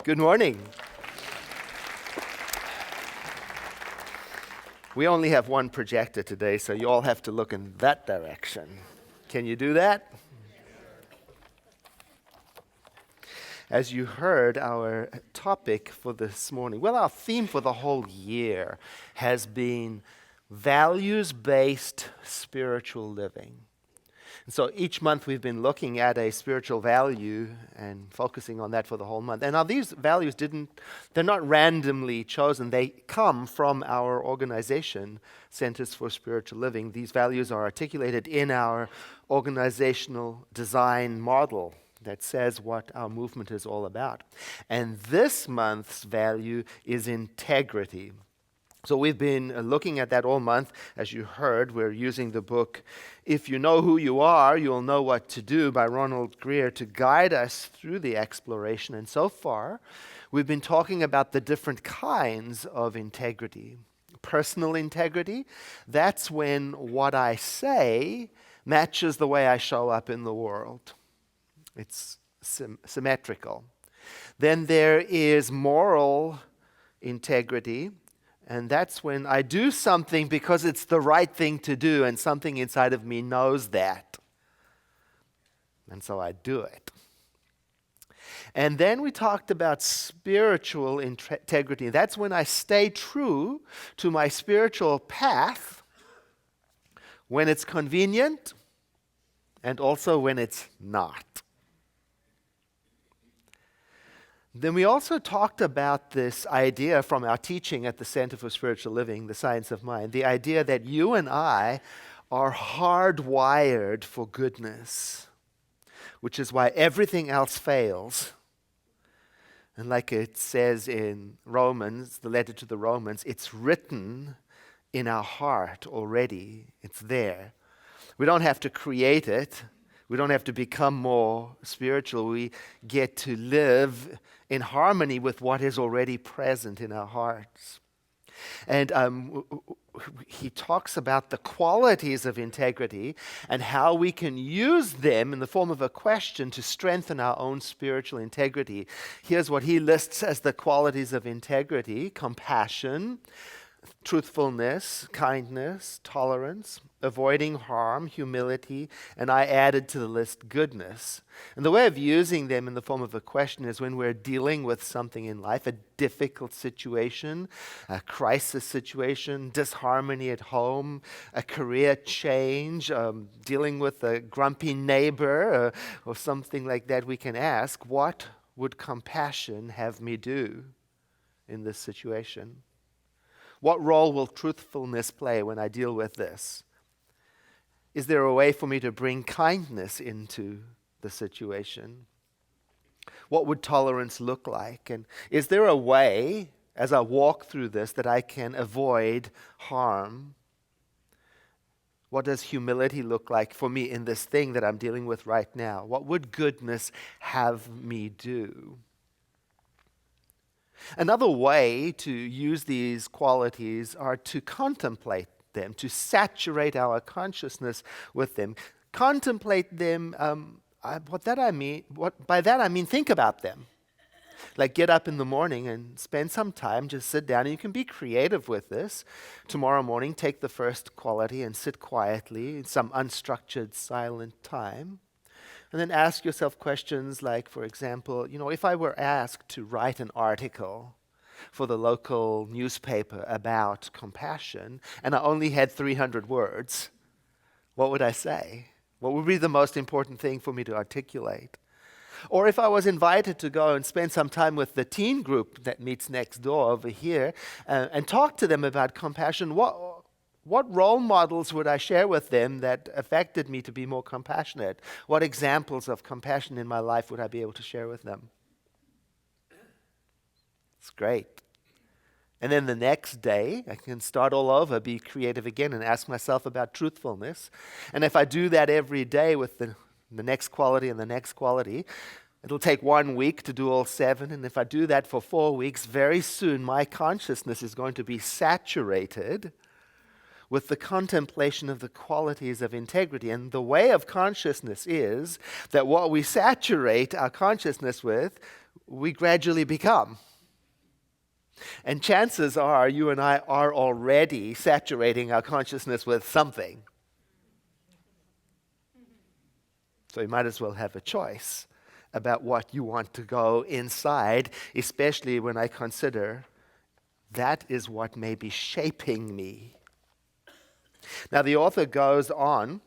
Good morning. We only have one projector today, so you all have to look in that direction. Can you do that? As you heard, our topic for this morning, our theme for the whole year has been values-based spiritual living. And so each month we've been looking at a spiritual value and focusing on that for the whole month. And now these values they're not randomly chosen. They come from our organization, Centers for Spiritual Living. These values are articulated in our organizational design model that says what our movement is all about. And this month's value is integrity. So we've been looking at that all month. As you heard, we're using the book, If You Know Who You Are, You'll Know What to Do by Ronald Greer to guide us through the exploration. And so far, we've been talking about the different kinds of integrity. Personal integrity, that's when what I say matches the way I show up in the world. It's symmetrical. Then there is moral integrity. And that's when I do something because it's the right thing to do and something inside of me knows that. And so I do it. And then we talked about spiritual integrity. That's when I stay true to my spiritual path when it's convenient and also when it's not. Then we also talked about this idea from our teaching at the Center for Spiritual Living, the Science of Mind, the idea that you and I are hardwired for goodness, which is why everything else fails. And like it says in Romans, the letter to the Romans, it's written in our heart already. It's there. We don't have to create it. We don't have to become more spiritual. We get to live in harmony with what is already present in our hearts. And he talks about the qualities of integrity and how we can use them in the form of a question to strengthen our own spiritual integrity. Here's what he lists as the qualities of integrity: compassion, truthfulness, kindness, tolerance, avoiding harm, humility, and I added to the list goodness. And the way of using them in the form of a question is when we're dealing with something in life, a difficult situation, a crisis situation, disharmony at home, a career change, dealing with a grumpy neighbor, or something like that, we can ask, what would compassion have me do in this situation? What role will truthfulness play when I deal with this? Is there a way for me to bring kindness into the situation? What would tolerance look like? And is there a way, as I walk through this, that I can avoid harm? What does humility look like for me in this thing that I'm dealing with right now? What would goodness have me do? Another way to use these qualities are to contemplate them, to saturate our consciousness with them. Contemplate them, by that I mean think about them. Like get up in the morning and spend some time, just sit down, and you can be creative with this. Tomorrow morning, take the first quality and sit quietly in some unstructured, silent time. And then ask yourself questions like, for example, if I were asked to write an article for the local newspaper about compassion, and I only had 300 words, what would I say? What would be the most important thing for me to articulate? Or if I was invited to go and spend some time with the teen group that meets next door over here and talk to them about compassion, what role models would I share with them that affected me to be more compassionate? What examples of compassion in my life would I be able to share with them? It's great. And then the next day, I can start all over, be creative again, and ask myself about truthfulness. And if I do that every day with the next quality and the next quality, it'll take 1 week to do all 7. And if I do that for 4 weeks, very soon my consciousness is going to be saturated with the contemplation of the qualities of integrity. And the way of consciousness is that what we saturate our consciousness with we gradually become. And chances are you and I are already saturating our consciousness with something. So you might as well have a choice about what you want to go inside, especially when I consider that is what may be shaping me. Now, the author goes on,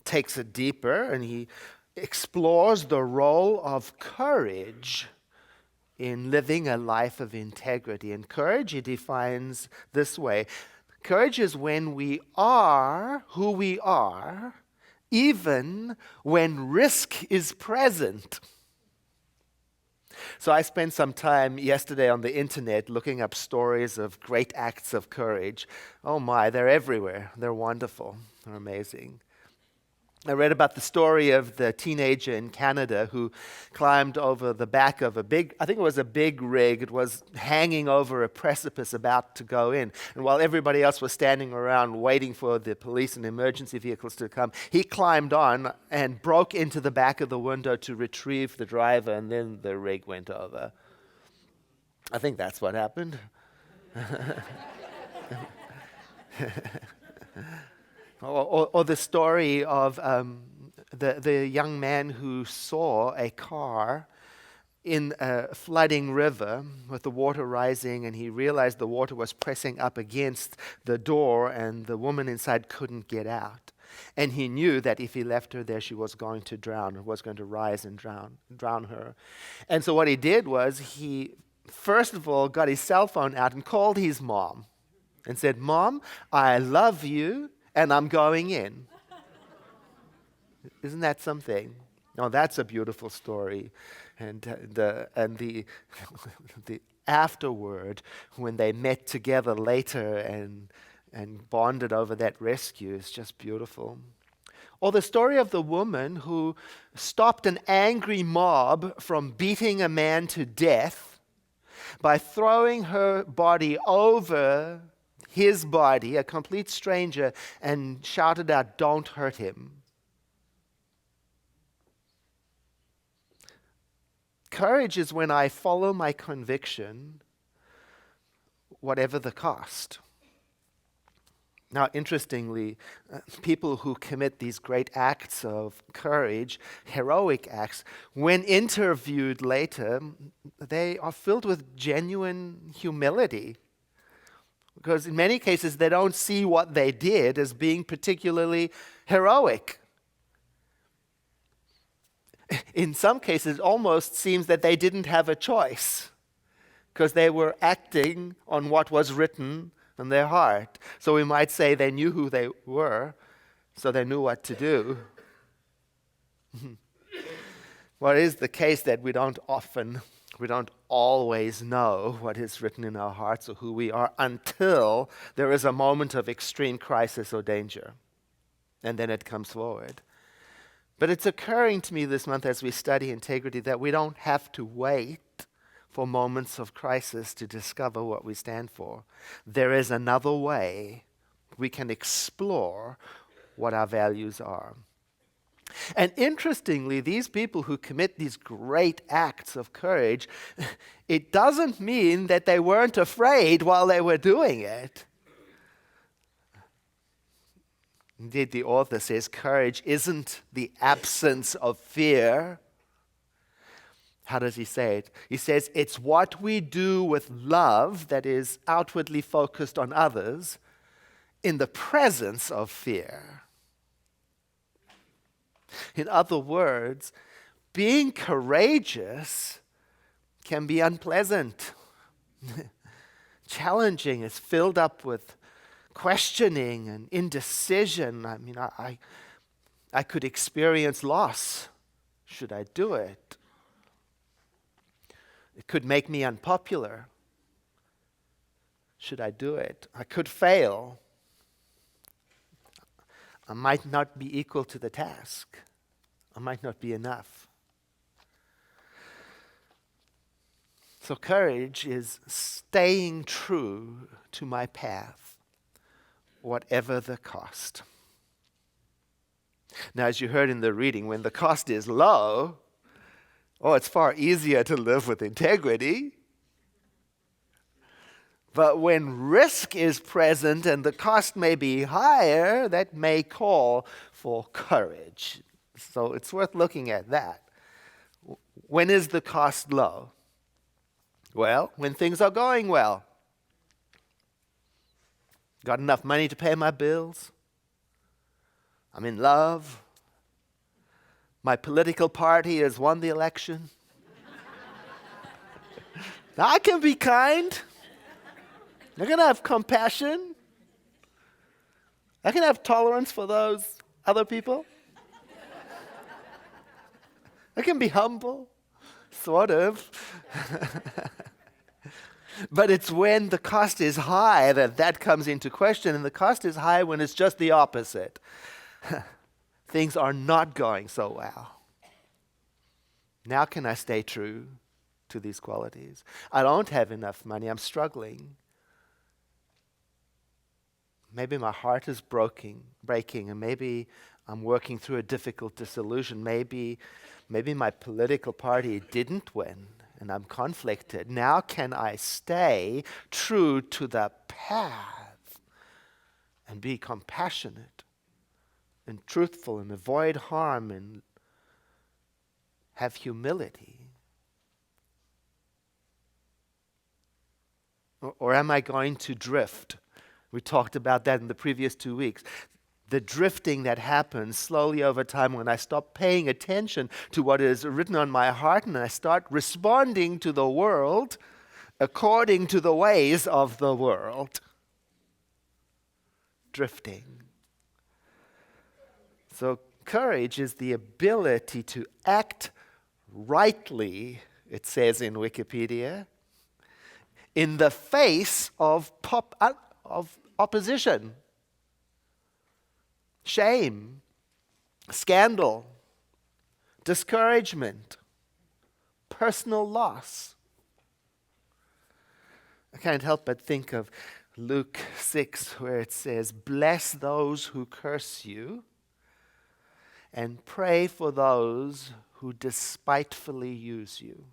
takes it deeper, and he explores the role of courage in living a life of integrity. And courage he defines this way. Courage is when we are who we are, even when risk is present. So I spent some time yesterday on the internet looking up stories of great acts of courage. Oh my, they're everywhere. They're wonderful. They're amazing. I read about the story of the teenager in Canada who climbed over the back of a big rig. It was hanging over a precipice about to go in. And while everybody else was standing around waiting for the police and emergency vehicles to come, he climbed on and broke into the back of the window to retrieve the driver, and then the rig went over. I think that's what happened. Or the story of the young man who saw a car in a flooding river with the water rising, and he realized the water was pressing up against the door and the woman inside couldn't get out. And he knew that if he left her there, she was going to drown, was going to rise and drown her. And so what he did was he, first of all, got his cell phone out and called his mom and said, "Mom, I love you, and I'm going in." Isn't that something? Oh, that's a beautiful story. And the afterward, when they met together later and bonded over that rescue, is just beautiful. Or the story of the woman who stopped an angry mob from beating a man to death by throwing her body over his body, a complete stranger, and shouted out, "Don't hurt him." Courage is when I follow my conviction, whatever the cost. Now, interestingly, people who commit these great acts of courage, heroic acts, when interviewed later, they are filled with genuine humility. Because in many cases, they don't see what they did as being particularly heroic. In some cases, it almost seems that they didn't have a choice because they were acting on what was written in their heart. So we might say they knew who they were, so they knew what to do. Well, it is the case that we don't always know what is written in our hearts or who we are until there is a moment of extreme crisis or danger. And then it comes forward. But it's occurring to me this month as we study integrity that we don't have to wait for moments of crisis to discover what we stand for. There is another way we can explore what our values are. And interestingly, these people who commit these great acts of courage, it doesn't mean that they weren't afraid while they were doing it. Indeed, the author says courage isn't the absence of fear. How does he say it? He says it's what we do with love that is outwardly focused on others in the presence of fear. In other words, being courageous can be unpleasant, challenging. It's filled up with questioning and indecision. I mean, I could experience loss. Should I do it? It could make me unpopular. Should I do it? I could fail. I might not be equal to the task. I might not be enough. So courage is staying true to my path, whatever the cost. Now, as you heard in the reading, when the cost is low, Oh, it's far easier to live with integrity. But when risk is present and the cost may be higher, that may call for courage. So it's worth looking at that. When is the cost low? Well, when things are going well. Got enough money to pay my bills. I'm in love. My political party has won the election. Now, I can be kind. I can have compassion. I can have tolerance for those other people. I can be humble, sort of. But it's when the cost is high that comes into question, and the cost is high when it's just the opposite. Things are not going so well. Now can I stay true to these qualities? I don't have enough money. I'm struggling. Maybe my heart is breaking, and maybe I'm working through a difficult disillusion. Maybe my political party didn't win, and I'm conflicted. Now can I stay true to the path and be compassionate and truthful and avoid harm and have humility? Or am I going to drift? We talked about that in the previous 2 weeks. The drifting that happens slowly over time when I stop paying attention to what is written on my heart and I start responding to the world according to the ways of the world. Drifting. So courage is the ability to act rightly, it says in Wikipedia, in the face of opposition, shame, scandal, discouragement, personal loss. I can't help but think of Luke 6, where it says, "Bless those who curse you, and pray for those who despitefully use you."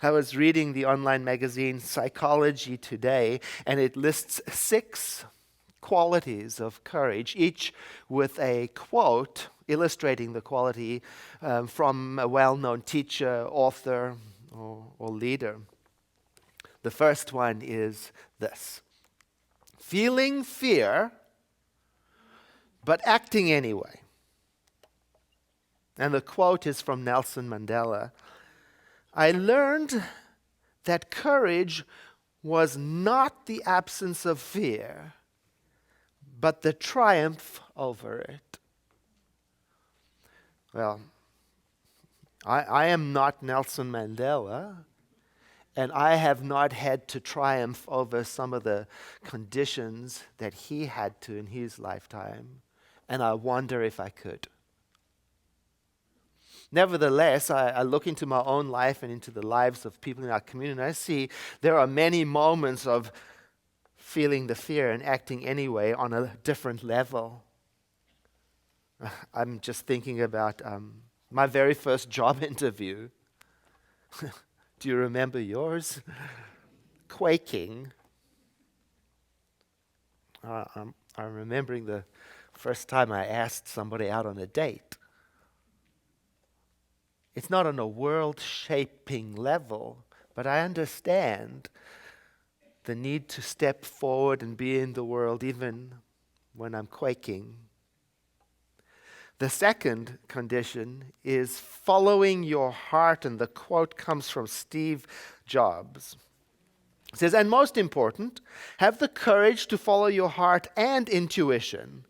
I was reading the online magazine Psychology Today, and it lists 6 qualities of courage, each with a quote illustrating the quality from a well-known teacher, author, or leader. The first one is this: feeling fear, but acting anyway. And the quote is from Nelson Mandela. "I learned that courage was not the absence of fear, but the triumph over it." Well, I am not Nelson Mandela, and I have not had to triumph over some of the conditions that he had to in his lifetime, and I wonder if I could. Nevertheless, I look into my own life and into the lives of people in our community, and I see there are many moments of feeling the fear and acting anyway on a different level. I'm just thinking about my very first job interview. Do you remember yours? Quaking. I'm remembering the first time I asked somebody out on a date. It's not on a world-shaping level, but I understand the need to step forward and be in the world even when I'm quaking. The second condition is following your heart, and the quote comes from Steve Jobs. It says, "And most important, have the courage to follow your heart and intuition.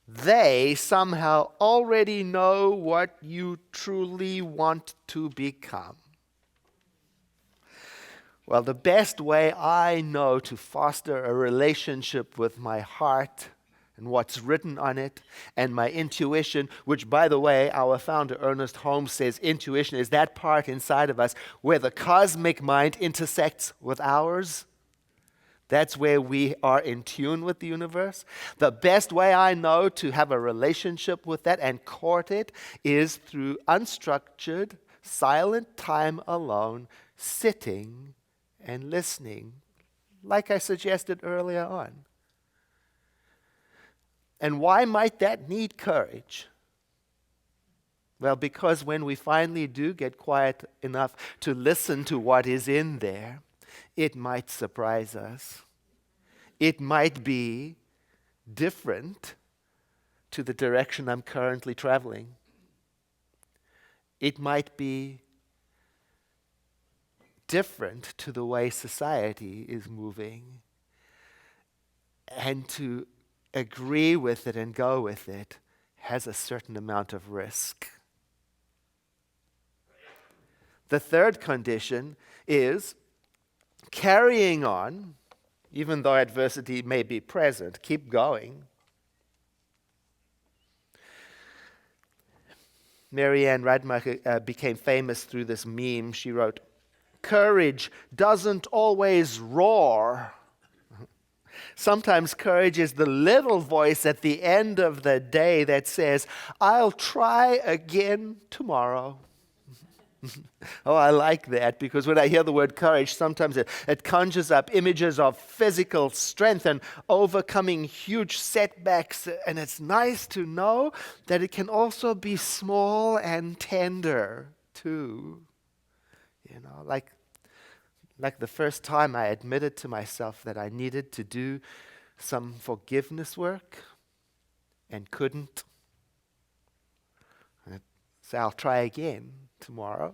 They somehow already know what you truly want to become." Well, the best way I know to foster a relationship with my heart and what's written on it and my intuition, which, by the way, our founder Ernest Holmes says intuition is that part inside of us where the cosmic mind intersects with ours. That's where we are in tune with the universe. The best way I know to have a relationship with that and court it is through unstructured, silent time alone, sitting and listening, like I suggested earlier on. And why might that need courage? Well, because when we finally do get quiet enough to listen to what is in there, it might surprise us. It might be different to the direction I'm currently traveling. It might be different to the way society is moving. And to agree with it and go with it has a certain amount of risk. The third condition is carrying on, even though adversity may be present. Keep going. Marianne Radmacher became famous through this meme. She wrote, "Courage doesn't always roar. Sometimes courage is the little voice at the end of the day that says, I'll try again tomorrow." Oh, I like that, because when I hear the word courage, sometimes it conjures up images of physical strength and overcoming huge setbacks. And it's nice to know that it can also be small and tender, too. You know, like the first time I admitted to myself that I needed to do some forgiveness work and couldn't. So I'll try again tomorrow.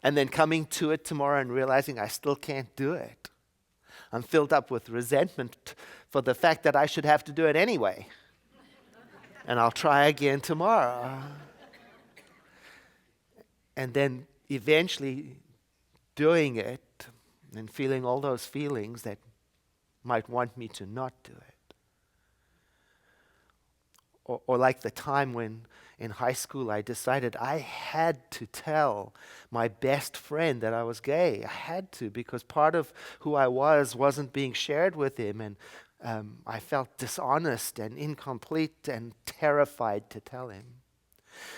And then coming to it tomorrow and realizing I still can't do it. I'm filled up with resentment for the fact that I should have to do it anyway. And I'll try again tomorrow. And then eventually doing it and feeling all those feelings that might want me to not do it. Or like the time when in high school I decided I had to tell my best friend that I was gay. I had to, because part of who I wasn't being shared with him, and I felt dishonest and incomplete and terrified to tell him.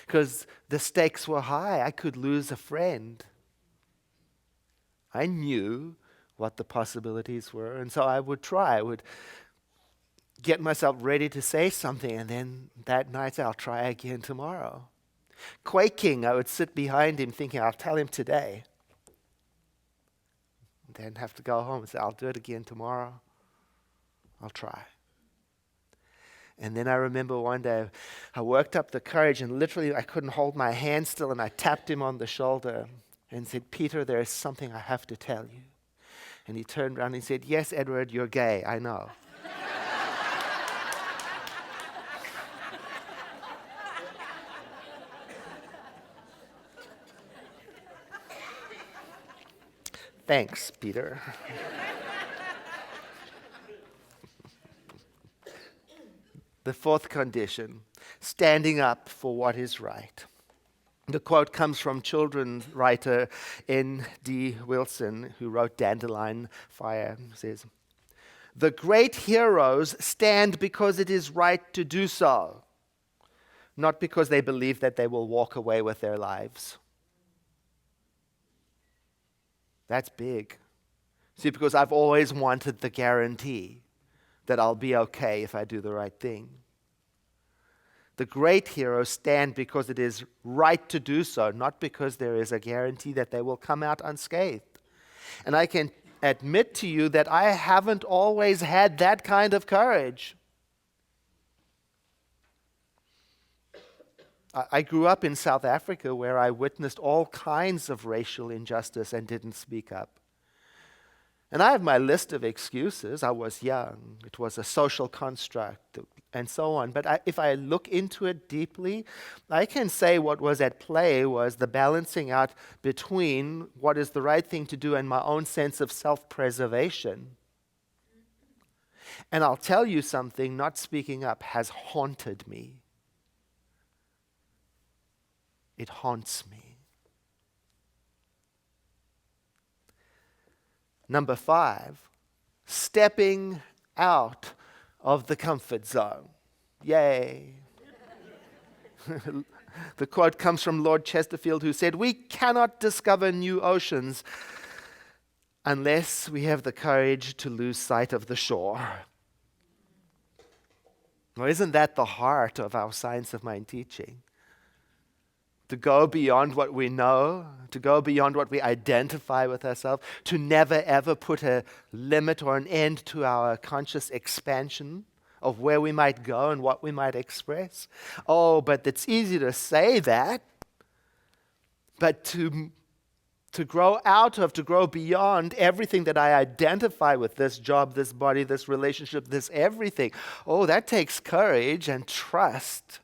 Because the stakes were high. I could lose a friend. I knew what the possibilities were, and so I would try. I would get myself ready to say something, and then that night I'll try again tomorrow. Quaking, I would sit behind him thinking, I'll tell him today. Then have to go home and say, I'll do it again tomorrow. I'll try. And then I remember one day I worked up the courage, and literally I couldn't hold my hand still, and I tapped him on the shoulder and said, "Peter, there is something I have to tell you." And he turned around and he said, "Yes, Edward, you're gay, I know." Thanks, Peter. The fourth condition, standing up for what is right. The quote comes from children's writer N.D. Wilson, who wrote Dandelion Fire. He says, "The great heroes stand because it is right to do so, not because they believe that they will walk away with their lives." That's big. See, because I've always wanted the guarantee that I'll be okay if I do the right thing. The great heroes stand because it is right to do so, not because there is a guarantee that they will come out unscathed. And I can admit to you that I haven't always had that kind of courage. I grew up in South Africa, where I witnessed all kinds of racial injustice and didn't speak up. And I have my list of excuses. I was young. It was a social construct, and so on. But if I look into it deeply, I can say what was at play was the balancing out between what is the right thing to do and my own sense of self-preservation. And I'll tell you something, not speaking up has haunted me. It haunts me. Number 5, stepping out of the comfort zone. Yay. The quote comes from Lord Chesterfield, who said, "We cannot discover new oceans unless we have the courage to lose sight of the shore." Well, isn't that the heart of our Science of Mind teaching? To go beyond what we know, to go beyond what we identify with ourselves, to never ever put a limit or an end to our conscious expansion of where we might go and what we might express. Oh, but it's easy to say that, but to grow out of, to grow beyond everything that I identify with, this job, this body, this relationship, this everything. Oh, that takes courage and trust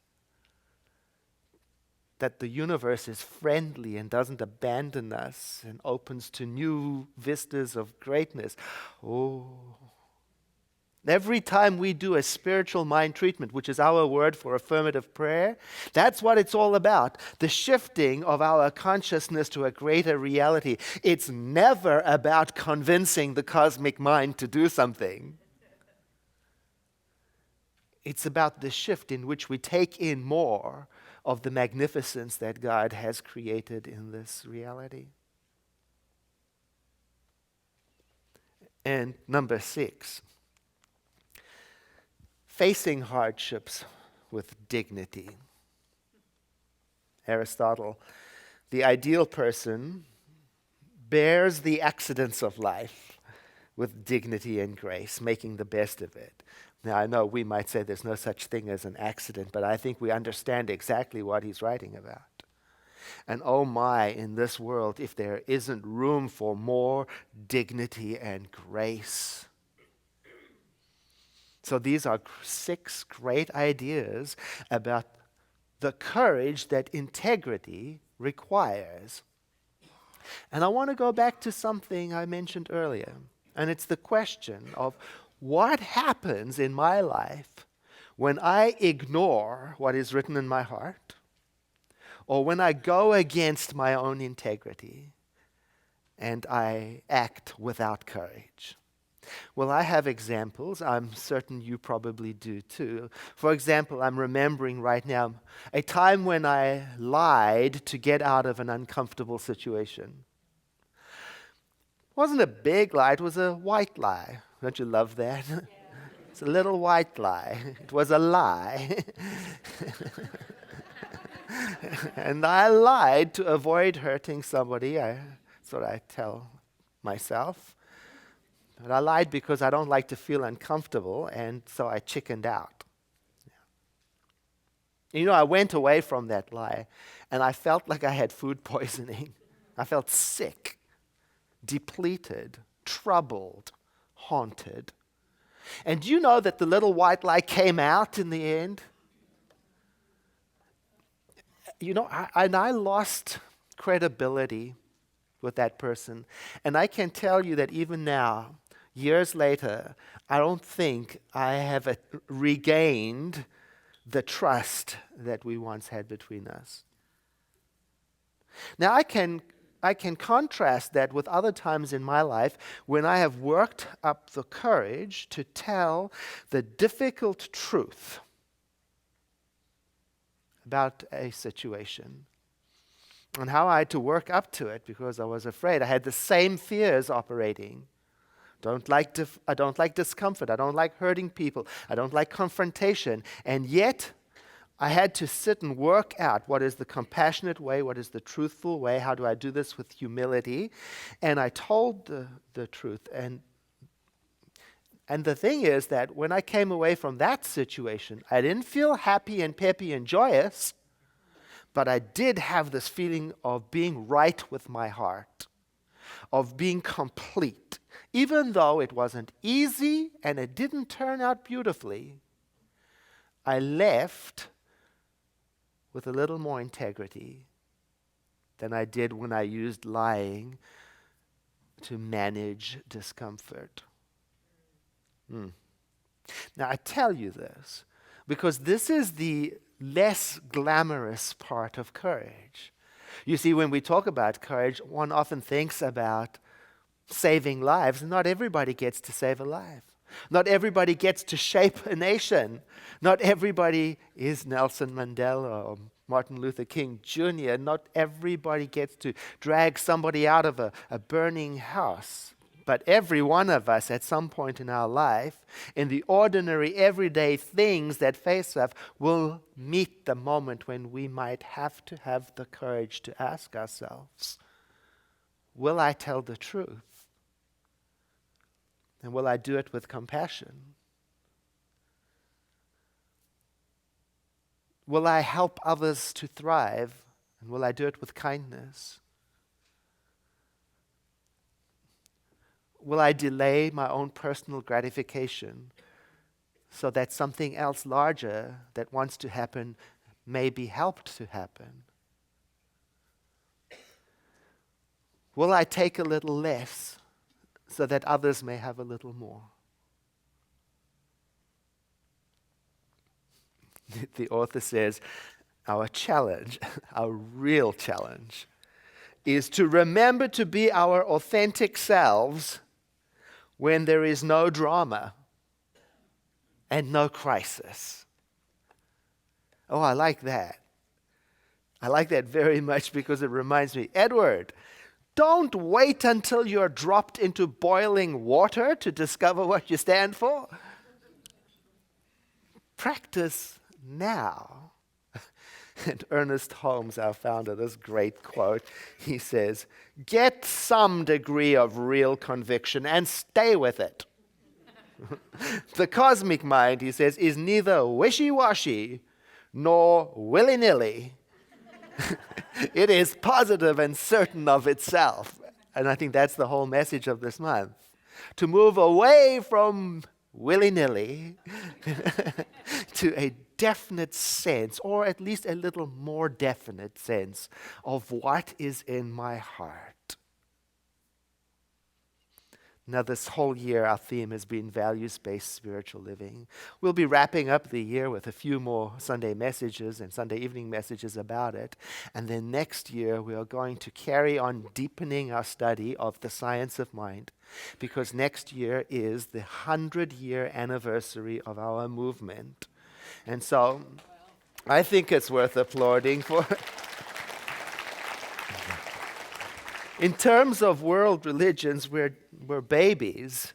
that the universe is friendly and doesn't abandon us and opens to new vistas of greatness. Oh, every time we do a spiritual mind treatment, which is our word for affirmative prayer, that's what it's all about. The shifting of our consciousness to a greater reality. It's never about convincing the cosmic mind to do something. It's about the shift in which we take in more of the magnificence that God has created in this reality. And number 6, facing hardships with dignity. Aristotle, the ideal person bears the accidents of life with dignity and grace, making the best of it. Now, I know we might say there's no such thing as an accident, but I think we understand exactly what he's writing about. And oh my, in this world, if there isn't room for more dignity and grace. So these are 6 great ideas about the courage that integrity requires. And I want to go back to something I mentioned earlier, and it's the question of what happens in my life when I ignore what is written in my heart, or when I go against my own integrity and I act without courage. Well, I have examples. I'm certain you probably do too. For example, I'm remembering right now a time when I lied to get out of an uncomfortable situation. It wasn't a big lie, it was a white lie. Don't you love that? Yeah. It's a little white lie. It was a lie. And I lied to avoid hurting somebody. That's what I tell myself. But I lied because I don't like to feel uncomfortable, and so I chickened out. Yeah. You know, I went away from that lie, and I felt like I had food poisoning. I felt sick, depleted, troubled, haunted. And do you know that the little white lie came out in the end? You know, I lost credibility with that person. And I can tell you that even now, years later, I don't think I have regained the trust that we once had between us. Now, I can contrast that with other times in my life when I have worked up the courage to tell the difficult truth about a situation and how I had to work up to it because I was afraid. I had the same fears operating. I don't like discomfort. I don't like hurting people. I don't like confrontation. And yet, I had to sit and work out what is the compassionate way, what is the truthful way, how do I do this with humility. And I told the truth. And the thing is that when I came away from that situation, I didn't feel happy and peppy and joyous, but I did have this feeling of being right with my heart, of being complete. Even though it wasn't easy and it didn't turn out beautifully, I left with a little more integrity than I did when I used lying to manage discomfort. Now, I tell you this because this is the less glamorous part of courage. You see, when we talk about courage, one often thinks about saving lives. Not everybody gets to save a life. Not everybody gets to shape a nation. Not everybody is Nelson Mandela or Martin Luther King Jr. Not everybody gets to drag somebody out of a burning house. But every one of us at some point in our life, in the ordinary, everyday things that face us, will meet the moment when we might have to have the courage to ask ourselves, will I tell the truth? And will I do it with compassion? Will I help others to thrive? And will I do it with kindness? Will I delay my own personal gratification so that something else larger that wants to happen may be helped to happen? Will I take a little less so that others may have a little more? The author says, our challenge, our real challenge, is to remember to be our authentic selves when there is no drama and no crisis. Oh, I like that. I like that very much because it reminds me, Edward, don't wait until you're dropped into boiling water to discover what you stand for. Practice now. And Ernest Holmes, our founder, this great quote, he says, get some degree of real conviction and stay with it. The cosmic mind, he says, is neither wishy-washy nor willy-nilly. It is positive and certain of itself. And I think that's the whole message of this month. To move away from willy-nilly to a definite sense, or at least a little more definite sense of what is in my heart. Now, this whole year, our theme has been values-based spiritual living. We'll be wrapping up the year with a few more Sunday messages and Sunday evening messages about it. And then next year, we are going to carry on deepening our study of the science of mind, because next year is the 100-year anniversary of our movement. And so I think it's worth applauding for. In terms of world religions, we're babies,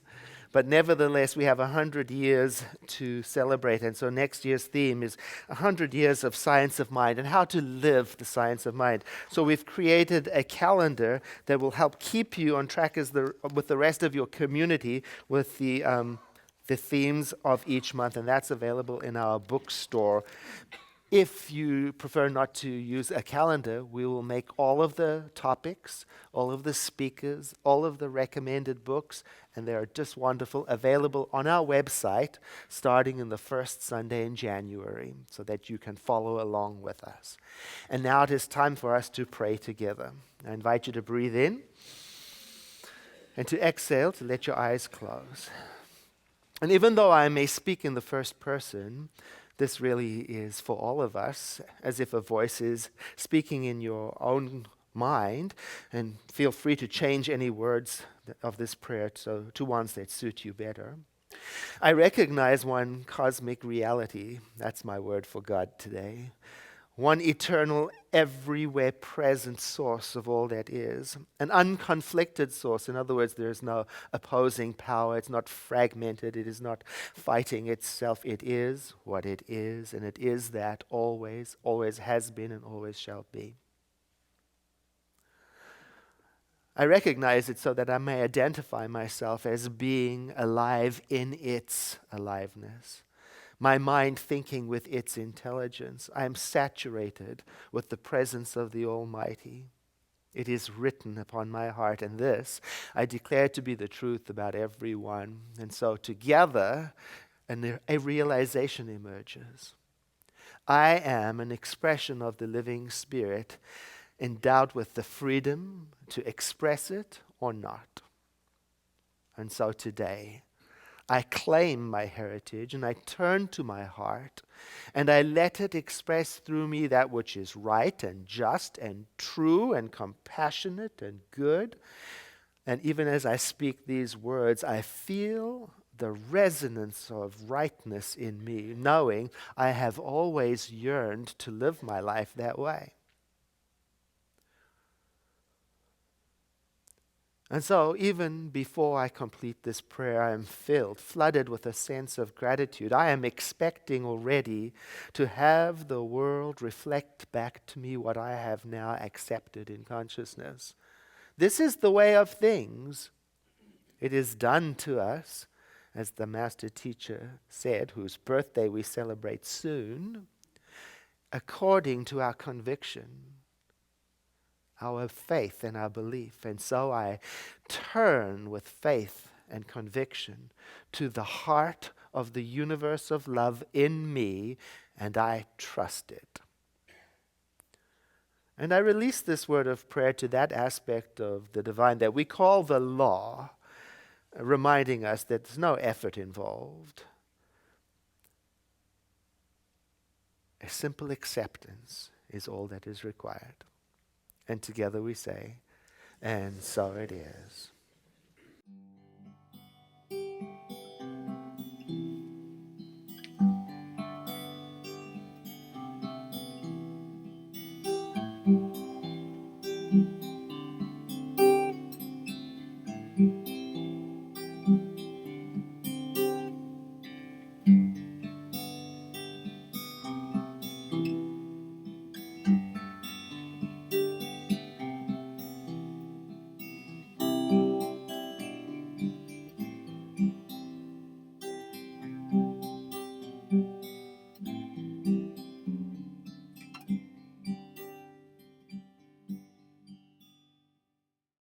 but nevertheless we have 100 years to celebrate. And so next year's theme is 100 years of science of mind and how to live the science of mind. So we've created a calendar that will help keep you on track with the rest of your community with the themes of each month, and that's available in our bookstore. If you prefer not to use a calendar, we will make all of the topics, all of the speakers, all of the recommended books, and they are just wonderful, available on our website starting in the first Sunday in January so that you can follow along with us. And now it is time for us to pray together. I invite you to breathe in and to exhale, to let your eyes close. And even though I may speak in the first person, this really is for all of us, as if a voice is speaking in your own mind, and feel free to change any words of this prayer to ones that suit you better. I recognize one cosmic reality, that's my word for God today, one eternal, everywhere present source of all that is, an unconflicted source. In other words, there is no opposing power. It's not fragmented. It is not fighting itself. It is what it is, and it is that always, always has been, and always shall be. I recognize it so that I may identify myself as being alive in its aliveness. My mind thinking with its intelligence. I am saturated with the presence of the Almighty. It is written upon my heart, and this I declare to be the truth about everyone. And so together, a realization emerges. I am an expression of the living Spirit, endowed with the freedom to express it or not. And so today, I claim my heritage and I turn to my heart and I let it express through me that which is right and just and true and compassionate and good. And even as I speak these words, I feel the resonance of rightness in me, knowing I have always yearned to live my life that way. And so, even before I complete this prayer, I am flooded with a sense of gratitude. I am expecting already to have the world reflect back to me what I have now accepted in consciousness. This is the way of things. It is done to us, as the Master Teacher said, whose birthday we celebrate soon, according to our conviction, our faith and our belief. And so I turn with faith and conviction to the heart of the universe of love in me, and I trust it. And I release this word of prayer to that aspect of the divine that we call the law, reminding us that there's no effort involved. A simple acceptance is all that is required. And together we say, and so it is.